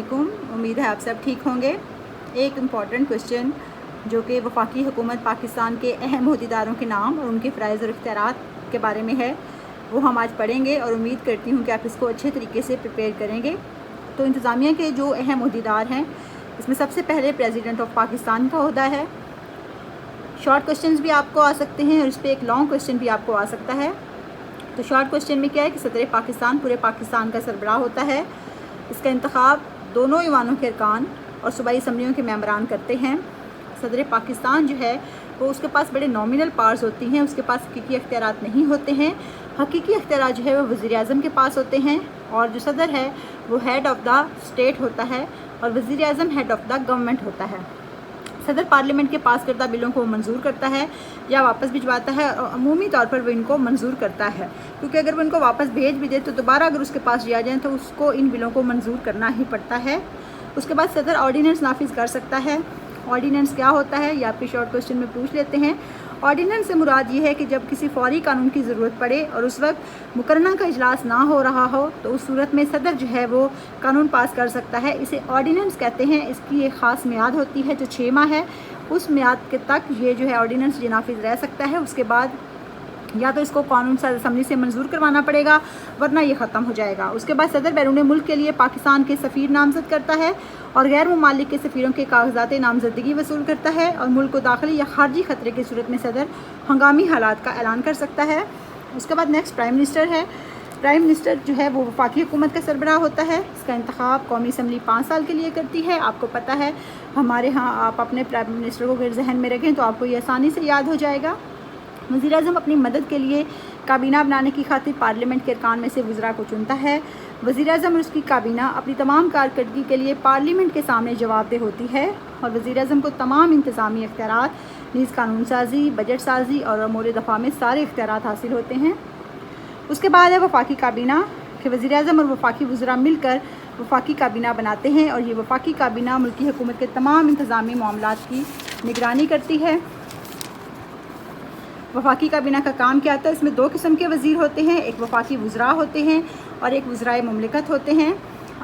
वालेकुम। उम्मीद है आप सब ठीक होंगे। एक इम्पॉर्टेंट क्वेश्चन जो कि वफाकी हुकूमत पाकिस्तान के अहम अहदेदारों के नाम और उनके फ़राइज़ और इख्तियारात के बारे में है, वो हम आज पढ़ेंगे और उम्मीद करती हूँ कि आप इसको अच्छे तरीके से प्रिपेयर करेंगे। तो इंतज़ामिया के जो अहम अहदेदार हैं, इसमें सबसे पहले प्रेसिडेंट ऑफ पाकिस्तान का ओहदा है। शॉर्ट क्वेश्चंस भी आपको आ सकते हैं और इस पर एक लॉन्ग क्वेश्चन भी आपको आ सकता है। तो शॉर्ट क्वेश्चन में क्या है कि सदर पाकिस्तान पूरे पाकिस्तान का सरबराह होता है। इसका इंतखाब दोनों ईवानों के अरकान और सूबाई असम्बलियों के मेंबरान करते हैं। सदर पाकिस्तान जो है वो उसके पास बड़े नॉमिनल पावर्स होती हैं, उसके पास हकीकी अख्तियारात नहीं होते हैं। हकीकी अख्तियारात जो है वो वज़ीर आज़म के पास होते हैं और जो सदर है वो हेड ऑफ़ द स्टेट होता है और वज़ीर आज़म हेड ऑफ़ द गवर्नमेंट होता है। सदर पार्लियामेंट के पास करदा बिलों को मंजूर करता है या वापस भिजवाता है और अमूमी तौर पर वो इनको मंजूर करता है, क्योंकि अगर वो इनको वापस भेज भी दे तो दोबारा अगर उसके पास लिया जाए तो उसको इन बिलों को मंजूर करना ही पड़ता है। उसके बाद सदर ऑर्डीनेंस नाफिज कर सकता है। ऑर्डीनेंस क्या होता है ये आपके शॉर्ट क्वेश्चन में पूछ लेते हैं। ऑर्डीनेंस से मुराद ये है कि जब किसी फौरी कानून की ज़रूरत पड़े और उस वक्त मुकर्रना का इजलास ना हो रहा हो तो उस सूरत में सदर जो है वो कानून पास कर सकता है। इसे ऑर्डीनेंस कहते हैं। इसकी एक ख़ास मियाद होती है जो 6 माह है। उस मियाद के तक ये जो है ऑर्डीनेंस ये नाफिज रह सकता है। उसके बाद या तो इसको कानून असम्बली से मंजूर करवाना पड़ेगा वरना ये ख़त्म हो जाएगा। उसके बाद सदर बैरून मुल्क के लिए पाकिस्तान के सफ़ीर नामज़द करता है और गैर ममालिक के सफ़ीरों के कागजात नामजदगी वसूल करता है और मुल्क को दाखिली या खारजी ख़तरे की सूरत में सदर हंगामी हालात का ऐलान कर सकता है। उसके बाद नेक्स्ट प्राइम मिनिस्टर है। प्राइम मिनिस्टर जो है वो वफाकी हुकूमत का सरबराह होता है। इसका इंतखाब कौमी असम्बली 5 साल के लिए करती है। आपको पता है हमारे यहाँ आप अपने प्राइम मिनिस्टर को अगर जहन में रखें तो आपको ये आसानी से याद हो जाएगा। वज़ीर आज़म अपनी मदद के लिए काबीना बनाने की खातिर पार्लियामेंट के अरकान में से वज़रा को चुनता है। वज़ीर आज़म और उसकी काबीना अपनी तमाम कारकर्दगी के लिए पार्लियामेंट के सामने जवाबदेह होती है और वज़ीर आज़म को तमाम इंतज़ामी इख्तियारात नीज़ कानून साजी, बजट साजी और अमूर दफ़ा में सारे इख्तियारात हासिल होते हैं। उसके बाद है वफाकी काबीना कि वज़ीर आज़म और वफाकी वज़रा मिलकर वफाकी काबीना बनाते हैं और ये वफाकी काबीना मुल्की हुकूमत के तमाम इंतज़ामी मामलात की निगरानी करती है। वफाकी काबीना का काम क्या होता है? इसमें 2 किस्म के वज़ीर होते हैं, एक वफाकी वज़रा होते हैं और एक वज़राए मुमलिकत होते हैं।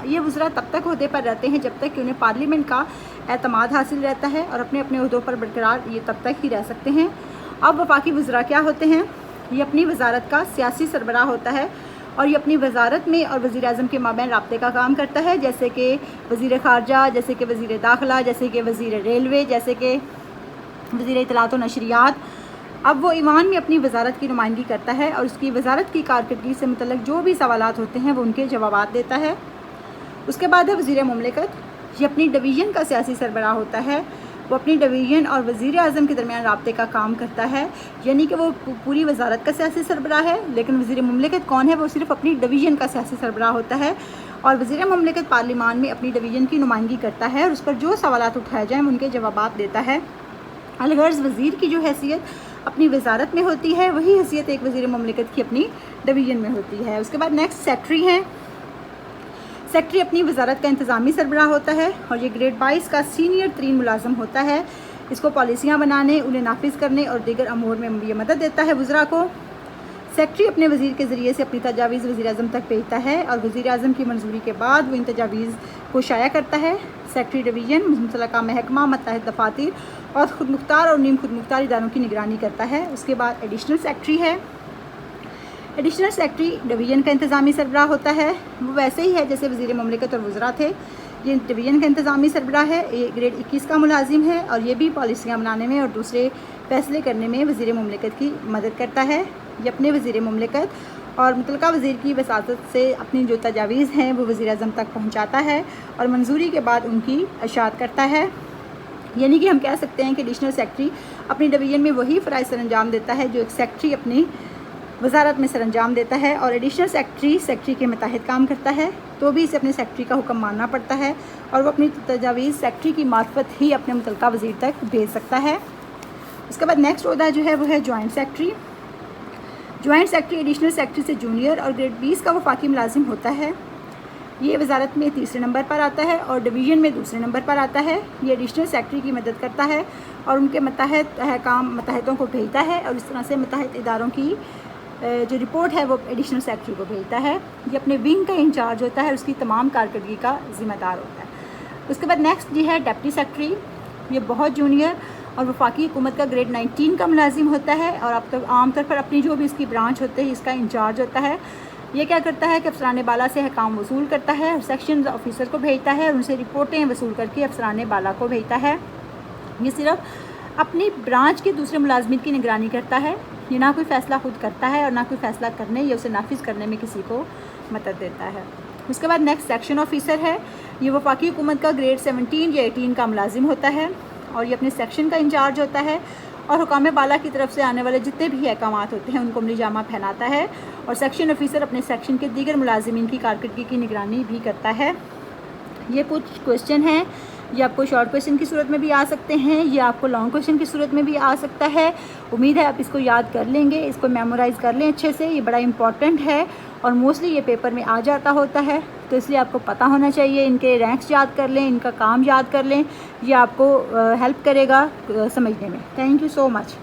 ये वज़रा तब तक ओहदे पर रहते हैं जब तक कि उन्हें पार्लियामेंट का एतमाद हासिल रहता है और अपने अपने ओहदों पर बरकरार ये तब तक ही रह सकते हैं। अब वफाकी वज़रा क्या होते हैं? ये अपनी वजारत का सियासी सरबराह होता है और ये अपनी वजारत में और वज़ीर आज़म के माबैन राब्ते का काम करता है, जैसे कि वज़ीर ख़ारजा, जैसे कि वज़ीर दाखिला, जैसे कि वज़ीर रेलवे, जैसे कि वज़ीर इत्तलात व नशरियात। अब वो ईवान में अपनी वजारत की नुमाइंदगी करता है और उसकी वजारत की कारकर्दगी से मुतल्लिक़ जो भी सवालात होते हैं वो उनके जवाब देता है। उसके बाद है वज़ीर मुमलिकत। ये अपनी डिवीज़न का सियासी सरबराह होता है। वो अपनी डिवीज़न और वज़ीर आज़म के दरमियान राब्ते का काम करता है, यानी कि वो पूरी वजारत का सियासी सरबराह है। लेकिन वज़ीर मुमलिकत कौन है? वो सिर्फ़ अपनी डिवीज़न का सियासी सरबराह होता है और वज़ीर मुमलिकत पार्लियामान में अपनी डिवीज़न की नुमाइंदगी करता है और उस पर जो सवालात उठाए जाएँ उनके जवाब देता है। अलगर्ज़ वज़ीर की जो हैसियत अपनी वजारत में होती है वही हैसियत एक वज़ीर मुमलिकत की अपनी डिवीज़न में होती है। उसके बाद नेक्स्ट सेक्रेटरी हैं। सेक्रेटरी अपनी वजारत का इंतज़ामी सरबराह होता है और ये ग्रेड 22 का सीनियर तरीन मुलाजम होता है। इसको पॉलिसियाँ बनाने, उन्हें नाफिज करने और दीगर अमूर में ये मदद देता है वज़रा को। सेक्रेटरी अपने वज़ीर के ज़रिए से अपनी तजावीज़ वज़ीर आज़म तक भेजता है और वज़ीर आज़म की मंजूरी के बाद वो इन तजावीज़ को शाया करता है। सेक्रेटरी डिवीज़न मुतल्लिक़ा महकमा, मुत्तहिद दफातर और खुद मुख्तार और नीम खुद मुख्तार इदारों की निगरानी करता है। उसके बाद एडिशनल सेक्रेटरी है। एडिशनल सेक्रेटरी डिवीज़न का इंतज़ामी सरबराह होता है। वो वैसे ही है जैसे वज़ीर मुमलिकत और वज़रा थे। ये डिवीज़न का इंतज़ामी सरबराह है। ये ग्रेड 21 का मुलाजिम है और ये भी पॉलिसियाँ बनाने में और दूसरे फ़ैसले करने में वज़ीर मुमलिकत की मदद करता है। ये अपने वज़ीर मुमलिकत और मुतल्लिक़ा वज़ीर की वसातत से अपनी जो तजावीज़ हैं वो वज़ीर आज़म तक पहुँचाता है और मंजूरी के बाद उनकी इशाअत करता है। यानी कि हम कह सकते हैं कि एडिशनल सेक्रेटरी अपनी डिवीज़न में वही फ़राइज़ सरअंजाम देता है जो एक सेक्रेटरी अपनी वजारत में सरअंजाम देता है और एडिशनल सेक्रेटरी के मुताहिद काम करता है तो भी इसे अपने सेक्रेटरी का हुक्म मानना पड़ता है और वो अपनी तजावीज़ सेक्रेटरी की मार्फत ही अपने मुतल्लिक़ा वज़ीर तक भेज सकता है। उसके बाद नेक्स्ट ओहदा जो है वो है joint secretary. Joint secretary additional secretary से जूनियर और ग्रेड 20 का वफाकी मुलाजिम होता है। ये वजारत में 3रे नंबर पर आता है और डिवीज़न में 2रे नंबर पर आता है। ये एडिशनल सेक्रेटरी की मदद करता है और उनके मुत्तहिद अहकाम मुत्तहिदों को भेजता है और इस तरह से मुत्तहिद इदारों की जो रिपोर्ट है वो एडिशनल सेक्रेटरी को भेजता है। ये अपने विंग का इंचार्ज होता है, उसकी तमाम कारकर्दगी का ज़िम्मेदार होता है। उसके बाद नेक्स्ट जी है डिप्टी सेक्रेटरी। ये बहुत जूनियर और वफाकी हुकूमत का ग्रेड 19 का मुलाजिम होता है और अब तक आमतौर पर अपनी जो भी इसकी ब्रांच होते हैं इसका इंचार्ज होता है। ये क्या करता है कि अफसरान बाला से काम वसूल करता है और सेक्शन ऑफिसर को भेजता है और उनसे रिपोर्टें वसूल करके अफसरान बाला को भेजता है। ये सिर्फ अपनी ब्रांच के दूसरे मुलाजमिन की निगरानी करता है। ये ना कोई फ़ैसला खुद करता है और ना कोई फ़ैसला करने या उसे नाफिज करने में किसी को मदद देता है। उसके बाद नेक्स्ट सेक्शन ऑफिसर है। ये वफाकी हुकूमत का ग्रेड 17 या 18 का मुलाजिम होता है और ये अपने सेक्शन का इंचार्ज होता है और हुकाम बाला की तरफ से आने वाले जितने भी अहकामात होते हैं उनको अमली जामा पहनाता है और सेक्शन ऑफिसर अपने सेक्शन के दीगर मुलाजिमीन की कारकर्दगी की निगरानी भी करता है। ये कुछ क्वेश्चन हैं, ये आपको शॉर्ट क्वेश्चन की सूरत में भी आ सकते हैं, ये आपको लॉन्ग क्वेश्चन की सूरत में भी आ सकता है। उम्मीद है आप इसको याद कर लेंगे, इसको मेमोराइज़ कर लें अच्छे से। ये बड़ा इंपॉर्टेंट है और मोस्टली ये पेपर में आ जाता होता है, तो इसलिए आपको पता होना चाहिए। इनके रैंक्स याद कर लें, इनका काम याद कर लें, ये आपको हेल्प करेगा समझने में। Thank you so much.